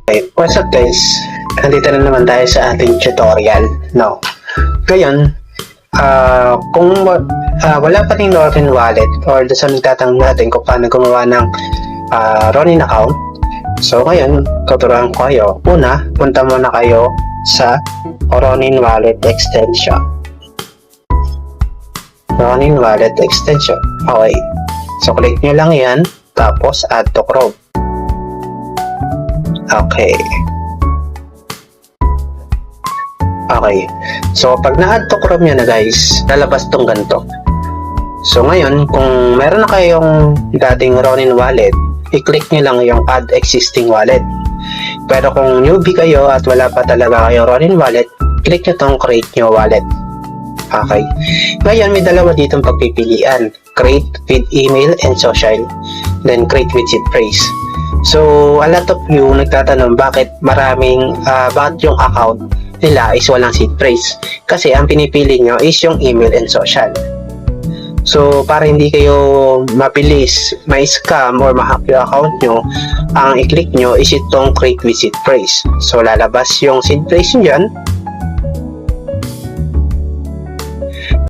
Okay, what's up guys? Nandito na naman tayo sa ating tutorial, no? Ngayon, kung wala pa rin Ronin wallet or sa nagtatanong natin kung paano gumawa ng Ronin account, so ngayon, tuturuan ko kayo. Una, punta muna kayo sa Ronin wallet extension. Ronin wallet extension. Okay. So, click nyo lang yan, tapos add to Chrome. Okay. Okay. So, pag na-add to Chrome nyo na guys, lalabas tong ganito. So, ngayon, kung meron na kayong dating Ronin wallet, i-click nyo lang yung add existing wallet. Pero kung newbie kayo at wala pa talaga kayong Ronin wallet, click nyo tong create new wallet. Okay. Ngayon, may dalawa ditong pagpipilian. Create with email and social. Then, create with seed phrase. So, a lot of you nagtatanong bakit bakit yung account nila is walang seed phrase. Kasi ang pinipili nyo is yung email and social. So, para hindi kayo mabilis, ma-scam or ma-hack yung account nyo, ang i-click nyo is itong create with seed phrase. So, lalabas yung seed phrase nyo dyan.